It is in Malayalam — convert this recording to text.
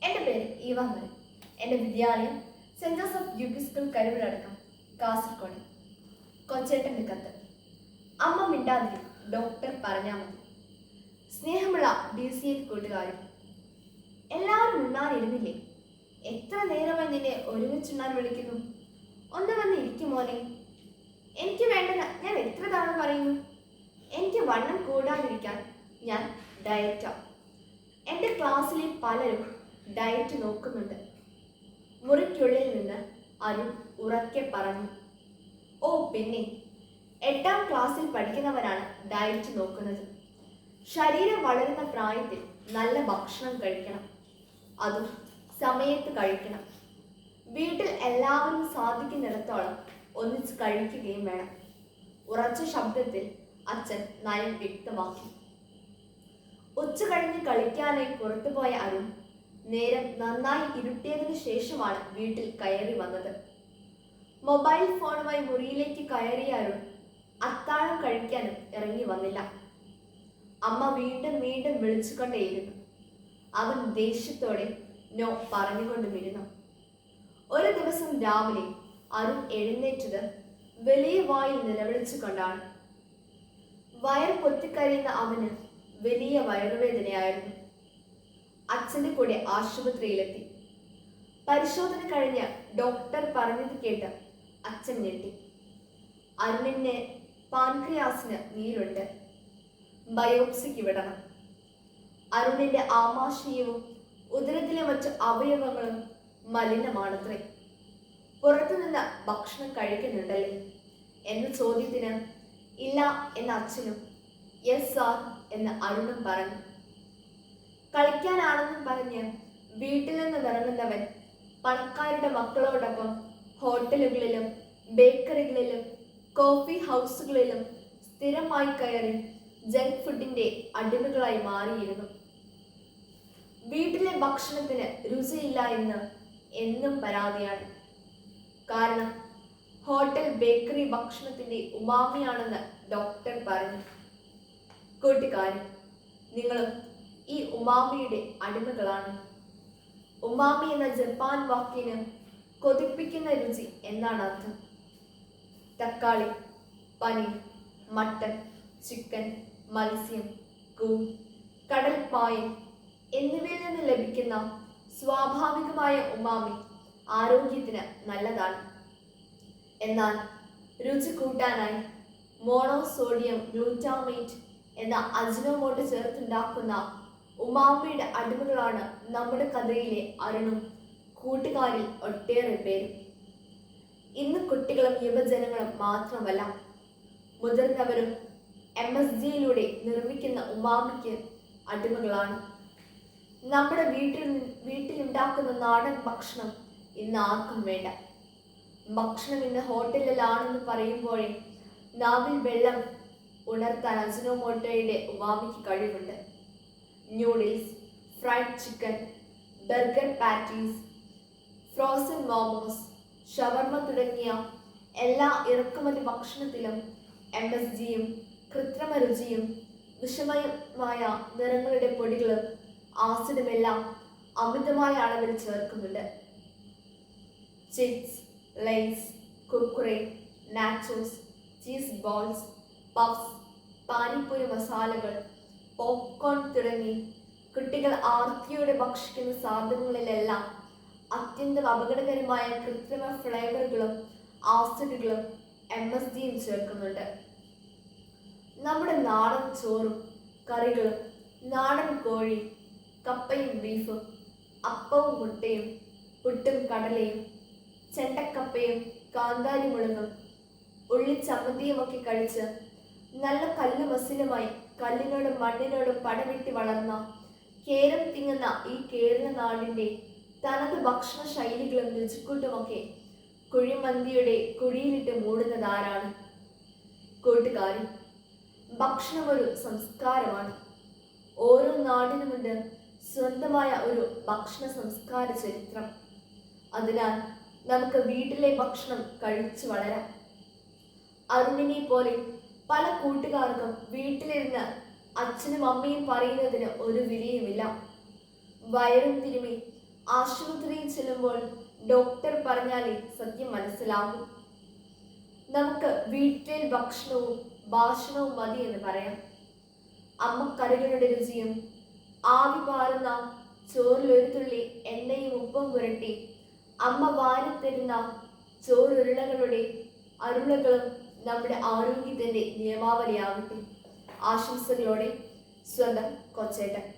എൻ്റെ പേര് ഈവാമണി. എൻ്റെ വിദ്യാലയം saint Joseph U P school കരുവിലടക്കം, കാസർഗോഡ്. കൊച്ചേട്ടൻ്റെ കത്ത്. അമ്മ മിണ്ടാതിരി, ഡോക്ടർ പറഞ്ഞാൽ മതി. സ്നേഹമുള്ള DCL കൂട്ടുകാരും, എല്ലാവരും ഉണ്ണാനിരുന്നില്ലേ? എത്ര നേരമായി നിന്നെ ഒരുമിച്ചുണ്ണാൻ വിളിക്കുന്നു? ഒന്ന് വന്ന് ഇരിക്കും മോനെ. എനിക്ക് വേണ്ടത് ഞാൻ എത്ര തവണ പറയുന്നു? എനിക്ക് വണ്ണം കൂടാതിരിക്കാൻ ഞാൻ ഡയറ്റാണ്. എൻ്റെ ക്ലാസ്സിലെ പലരും ഡയറ്റ് നോക്കുന്നുണ്ട്. മുറിക്കുള്ളിൽ നിന്ന് അരുൺ ഉറക്കെ പറഞ്ഞു. ഓ പിന്നെ, 8ാം ക്ലാസ്സിൽ പഠിക്കുന്നവരാണ് ഡയറ്റ് നോക്കുന്നത്. ശരീരം വളരുന്ന പ്രായത്തിൽ നല്ല ഭക്ഷണം കഴിക്കണം, അതും സമയത്ത് കഴിക്കണം. വീട്ടിൽ എല്ലാവരും സാധിക്കുന്നിടത്തോളം ഒന്നിച്ച് കഴിക്കുകയും വേണം. ഉറച്ച ശബ്ദത്തിൽ അച്ഛൻ നയം വ്യക്തമാക്കി. ഉച്ച കഴിഞ്ഞ് കളിക്കാനായി പുറത്തുപോയ അരുൺ നേരം നന്നായി ഇരുട്ടിയതിനു ശേഷമാണ് വീട്ടിൽ കയറി വന്നത്. മൊബൈൽ ഫോണുമായി മുറിയിലേക്ക് കയറിയ അരുൺ അത്താഴം കഴിക്കാനും ഇറങ്ങി വന്നില്ല. അമ്മ വീണ്ടും വീണ്ടും വിളിച്ചുകൊണ്ടേയിരുന്നു. അവൻ ദേഷ്യത്തോടെ നോ പറഞ്ഞുകൊണ്ടുമിരുന്നു. ഒരു ദിവസം രാവിലെ അരുൺ എഴുന്നേറ്റത് വലിയ വായിൽ നിലവിളിച്ചുകൊണ്ടാണ്. വയർ പൊത്തിക്കരയുന്ന അവന് വലിയ വയറുവേദനയായിരുന്നു. അച്ഛൻ്റെ കൂടെ ആശുപത്രിയിലെത്തി. പരിശോധന കഴിഞ്ഞ് ഡോക്ടർ പറഞ്ഞത് കേട്ട് അച്ഛൻ ഞെട്ടി. അരുണിന് പാൻക്രിയാസിന് നീരുണ്ട്, ബയോപ്സിക്ക് വിടണം. അരുണിന്റെ ആമാശയവും ഉദരത്തിലെ മറ്റു അവയവങ്ങളും മലിനമാണത്രേ. പുറത്തുനിന്ന് ഭക്ഷണം കഴിക്കുന്നുണ്ടല്ലേ എന്ന ചോദ്യത്തിന് ഇല്ല എന്ന അച്ഛനും യെസ് സാർ എന്ന് അരുണും പറഞ്ഞു. കളിക്കാനാണെന്നും പറഞ്ഞ് വീട്ടിൽ നിന്ന് ഇറങ്ങുന്നവൻ പണക്കാരുടെ മക്കളോടൊപ്പം ഹോട്ടലുകളിലും ബേക്കറികളിലും കോഫി ഹൗസുകളിലും സ്ഥിരമായി കയറി ജങ്ക് ഫുഡിന്റെ അടിമകളായി മാറിയിരുന്നു. വീട്ടിലെ ഭക്ഷണത്തിന് രുചിയില്ല എന്ന് എന്നും പരാതിയാണ്. കാരണം ഹോട്ടൽ ബേക്കറി ഭക്ഷണത്തിന്റെ ഉമാമിയാണെന്ന് ഡോക്ടർ പറഞ്ഞു. കൂട്ടുകാരൻ, നിങ്ങളും ഈ ഉമാമിയുടെ അടിമകളാണ്. ഉമാമി എന്ന ജപ്പാൻ വാക്കിന് കൊതിപ്പിക്കുന്ന രുചി എന്നാണ് അർത്ഥം. തക്കാളി, പനീർ, മട്ടൻ, ചിക്കൻ, മത്സ്യം, കൂൺ, കടൽപ്പായൽ എന്നിവയിൽ നിന്ന് ലഭിക്കുന്ന സ്വാഭാവികമായ ഉമാമി ആരോഗ്യത്തിന് നല്ലതാണ്. എന്നാൽ രുചി കൂട്ടാനായി മോണോസോഡിയം ഗ്ലൂറ്റാമേറ്റ് എന്ന അജിനോമോട്ടോ ചേർത്തുണ്ടാക്കുന്ന ഉമാമിയുടെ അടിമകളാണ് നമ്മുടെ കഥയിലെ അരുണും കൂട്ടുകാരിൽ ഒട്ടേറെ പേരും. ഇന്ന് കുട്ടികളും യുവജനങ്ങളും മാത്രമല്ല, മുതിർന്നവരും MSGയിലൂടെ നിർമ്മിക്കുന്ന ഉമാമിക്ക് അടിമകളാണ്. നമ്മുടെ വീട്ടിലുണ്ടാക്കുന്ന നാടൻ ഭക്ഷണം ഇന്ന് ആർക്കും വേണ്ട. ഭക്ഷണം ഇന്ന് ഹോട്ടലിലാണെന്ന് പറയുമ്പോഴേ നാവിൽ വെള്ളം ഉണർത്താൻ അജിനോമോട്ടോയുടെ ഉമാമിക്ക് കഴിവുണ്ട്. Noodles, fried chicken, burger patties, frozen momos, shawarma തുടങ്ങിയ എല്ലാ ഇറക്കുമതി ഭക്ഷണത്തിലും MSGയും കൃത്രിമ രുചിയും വിഷമയമായ നിറങ്ങളുടെ പൊടികളും ആസിഡുമെല്ലാം അമിതമായ അളവിൽ ചേർക്കുന്നുണ്ട്. Chips, Lay's, Kurkure, nachos, cheese balls, puffs, panipuri മസാലകൾ, പോപ്കോൺ തുടങ്ങി കുട്ടികൾ ആർത്തിയോടെ ഭക്ഷിക്കുന്ന സാധനങ്ങളിലെല്ലാം അത്യന്തം അപകടകരമായ കൃത്രിമ ഫ്ലേവറുകളും ആസിഡുകളും MSGയും ചേർക്കുന്നുണ്ട്. നമ്മുടെ നാടൻ ചോറും കറികളും, നാടൻ കോഴി, കപ്പയും ബീഫും, അപ്പവും മുട്ടയും, പുട്ടും കടലയും, ചെണ്ടക്കപ്പയും കാന്താരി മുളകും ഉള്ളിച്ചമ്മന്തിയും ഒക്കെ കഴിച്ച് നല്ല കല്ല് മസിലുമായി കല്ലിനോടും മണ്ണിനോടും പടവെട്ടി വളർന്ന കേരം തിങ്ങുന്ന ഈ കേരള നാടിൻ്റെ തനത് ഭക്ഷണ ശൈലികളും രുചിക്കൂട്ടുമൊക്കെ കുഴിമന്തിയുടെ കുഴിയിലിട്ട് മൂടുന്നതാരാണ്? കൂട്ടുകാരി, ഭക്ഷണം ഒരു സംസ്കാരമാണ്. ഓരോ നാടിനുമുണ്ട് സ്വന്തമായ ഒരു ഭക്ഷണ സംസ്കാര ചരിത്രം. അതിനാൽ നമുക്ക് വീട്ടിലെ ഭക്ഷണം കഴിച്ചു വളരാം. അരുണിനെ പോലെ പല കൂട്ടുകാർക്കും വീട്ടിലിരുന്ന് അച്ഛനും അമ്മയും പറയുന്നതിന് ഒരു വിലയുമില്ല. വയറും തിരുമി ആശുപത്രിയിൽ ചെല്ലുമ്പോൾ ഡോക്ടർ പറഞ്ഞാലേ സത്യം മനസ്സിലാകും. നമുക്ക് വീട്ടിൽ ഭക്ഷണവും ഭാഷണവും മതി എന്ന് പറയാം. അമ്മ കറികളുടെ രുചിയും ആവി പാറുന്ന ചോറിൽ ഒരു തുള്ളി എണ്ണയും ഉപ്പും പുരട്ടി അമ്മ വാരിത്തരുന്ന ചോറുരുളകളുടെ അരുളകളും നമ്മുടെ ആരോഗ്യത്തിന്റെ നിയമാവലിയാകട്ടെ. ആശംസകളോടെ സ്വന്തം കൊച്ചേട്ടൻ.